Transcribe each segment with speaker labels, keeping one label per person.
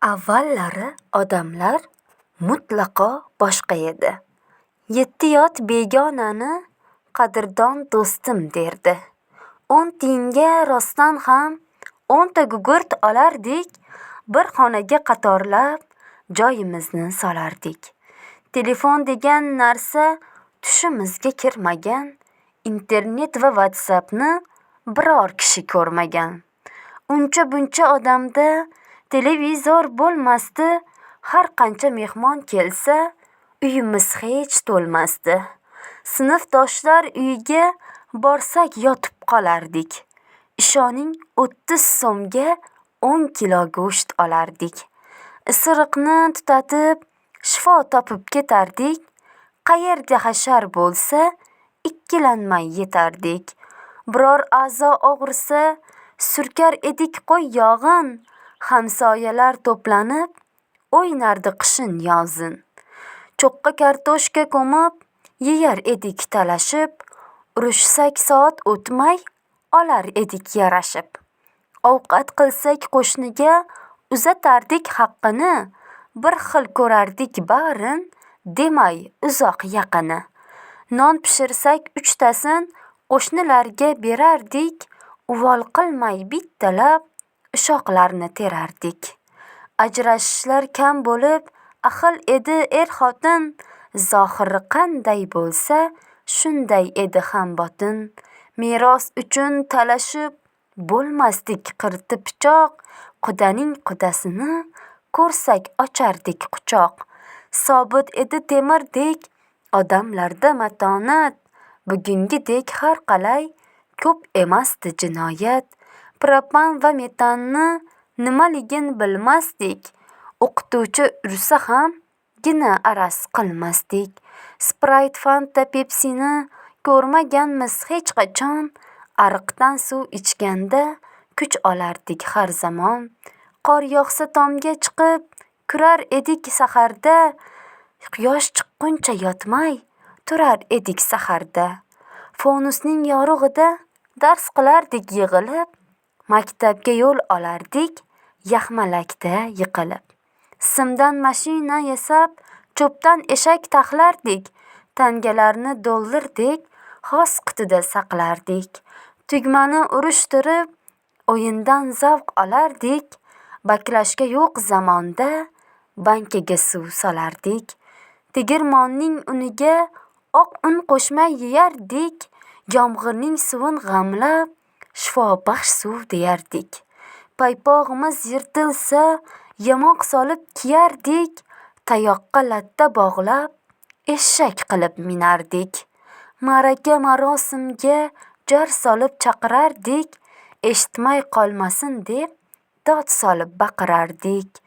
Speaker 1: Avvallari odamlar mutlaqo boshqa edi. Yetti yot begonani qadrdon do'stim derdi. 10 tiyinga rostdan ham 10ta gugurt olardik, bir xonaga qatorlab joyimizni solardik. Telefon degan narsa tushimizga kirmagan, internet va WhatsAppni biror kishi ko'rmagan. Uncha-buncha odamda televizor bo'lmasdi, har qancha mehmon kelsa, uyimiz hech to'lmasdi. Sinfdoshlar uyiga borsak yotib qolardik. Ishoning 30 so'mga 10 kilo go'sht olardik. Isiriqni tutatib, shifo topib ketardik. Qayerda hashar bo'lsa, ikkilanmay yetardik. Biror a'zo og'risa, surkar edik qo'y yog'in. Hamsoyalar to'planib, o'ynardi qishin yozin. Cho'qqa kartoshka ko'mib, yeyar edik talashib. Urushsak soat o'tmay, olar edik yarashib. Ovqat qilsak qo'shniga, uzatardik haqqini. Bir xil ko'rardik barin, demay uzoq yaqini. Non pishirsak 3tasin qo'shnilarga berardik. Uvol qilmay bittalab ushoqlarni terardik. Ajrashishlar kam bo'lib, ahil edi xotin. Zohiri qanday bo'lsa, shunday edi ham botin. Meros uchun talashib, bo'lmasdik qirti pichoq. Qudaning qudasini ko'rsak ochardik quchoq. Sobit edi temirdek, odamlarda matonat. Bugungidek har qalay ko'p emasdi jinoyat. Propan va metanni nimaligin bilmasdik. O'qituvchi ursa ham gina araz qilmasdik. Sprite, Fanta, Pepsini ko'rmaganmiz hech qachon. Ariqdan suv ichganda kuch olardik har zamon. Qor yog'sa tomga chiqib, kurar edik saharda. Quyosh chiqquncha yotmay, turar edik saharda. Fonusning yorug'ida dars qilardik yig'ilib. Maktabga yo'l olardik, yaxmalakda yiqilib. Simdan mashina yasab, cho'pdan eshak taxlardik. Tangalarni dollardek, xos qutida saqlardik. Tugmani urishtirib, o'yindan zavq olardik. Baklashga yo'q zamonda, bankaga suv solardik. Tegirmonning uniga oq un qo'shmay yeyardik. Yomg'irning suvin g'amlab, shifobaxsh suv deyardik. Paypog'imiz yirtilsa, yamoq solib kiyardik. Tayoqqa latta bog'lab, eshak qilib minardik. Ma'raka marosimga jar solib chaqirardik. Eshitmay qolmasin deb, dod solib baqirardik.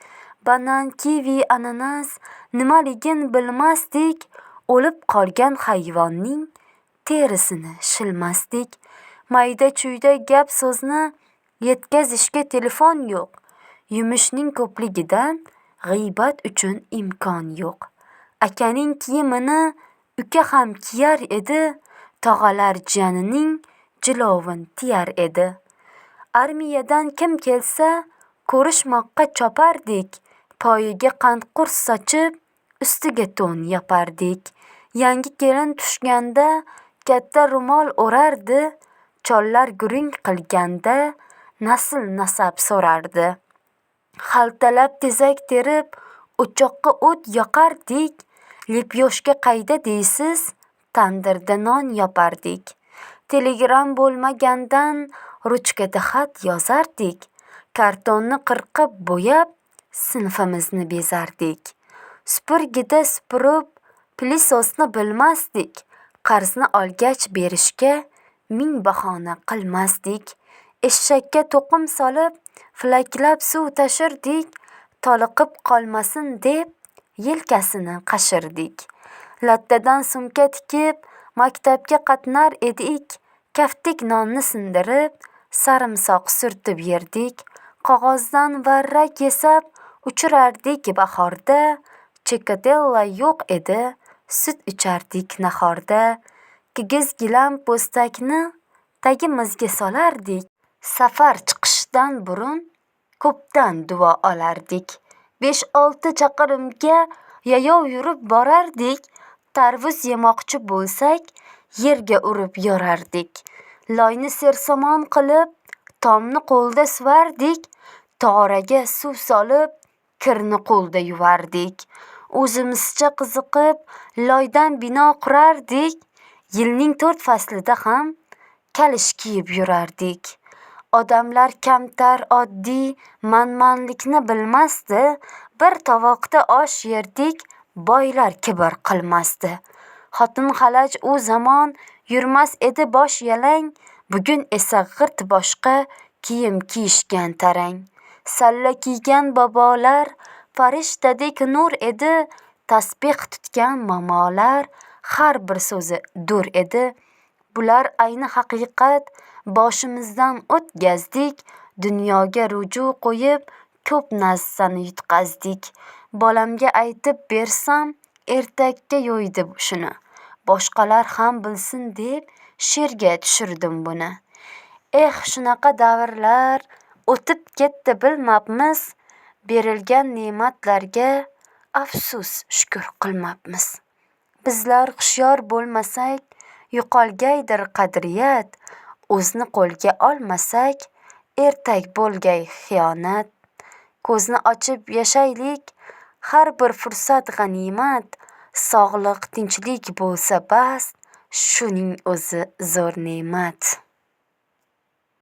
Speaker 1: Banan, kivi, ananas nimaligin bilmasdik. O'lib qolgan hayvonning terisini shilmasdik. Mayda-chuyda gap so'zni yetkazishga telefon yo'q. Yumushning ko'pligidan g'iybat uchun imkon yo'q. Akaning kiyimini uka ham kiyar edi. Tog'alar jiyanining jilovin tiyar edi. Armiyadan kim kelsa, ko'rishmoqqa chopardik. Poyiga qandqurs sochib, ustiga to'n yopardik. Yangi kelin tushganda katta ro'mol o'rardi. Chollar guring qilganda nasl nasab so'rardi. Xaltalab tezak terib, o'choqqa o't yoqardik. Lepyoshka qayda deysiz, tandirda non yopardik. Telegram bo'lmagandan ruchkada xat yozardik. Kartonni qirqib bo'yab, sinfimizni bezardik. Supurgida supurib, pilisosni bilmasdik. Qarzni olgach berishga ming bahona qilmasdik. Eshakka to'qim solib, flaklab suv tashirdik. Toliqib qolmasin deb, yelkasini qashirdik. Lattadan sumka tikib, maktabga qatnar edik. Kaftik nonni sindirib, sarimsoq surtib yerdik. Qog'ozdan varrak yesab, uchirardik bahorda. Chekadella yo'q edi, sut ichardik nahorda. Kigiz gilam po'stakni tagimizga solardik. Safar chiqishdan burun ko'pdan duo olardik. 5-6 chaqirimga yayov yurib borardik. Tarvuz yemoqchi bo'lsak, yerga urib yorardik. Loyni sersamon qilib, tomni qo'lda suvardik. Toraga suv solib, kirni qo'lda yuvardik. O'zimizcha qiziqib, loydan bino qurardik. Yilning 4 faslida ham kalish kiyib yurardik. Odamlar kamtar, oddiy, manmanlikni bilmasdi. Bir tovoqda osh yerdik, boylar kibr qilmasdi. Xotin xalaj u zamon yurmas edi bosh yalang. Bugun esa g'irt boshqa kiyim kiyishgan tarang. Salla kiygan bobolar farishtadek nur edi. Tasbeh tutgan momolar har bir so'zi dur edi. Bular ayni haqiqat, boshimizdan o'tkazdik. Dunyoga ruju qo'yib, ko'p narsani yutqazdik. Bolamga aytib bersam, ertakka yo'ydi shuni. Boshqalar ham bilsin deb she'rga tushirdim buni. Shunaqa davrlar o'tib ketdi bilmabmiz. Berilgan ne'matlarga afsus shukr qilmabmiz. Bizlar hushyor bo'lmasak, yo'qolgaydir qadriyat. O'zni qo'lga olmasak, ertak bo'lgay xiyonat. Ko'zni ochib yashaylik, har bir fursat g'animat. Sog'lik, tinchlik bo'lsa bas, shuning o'zi zo'r ne'mat.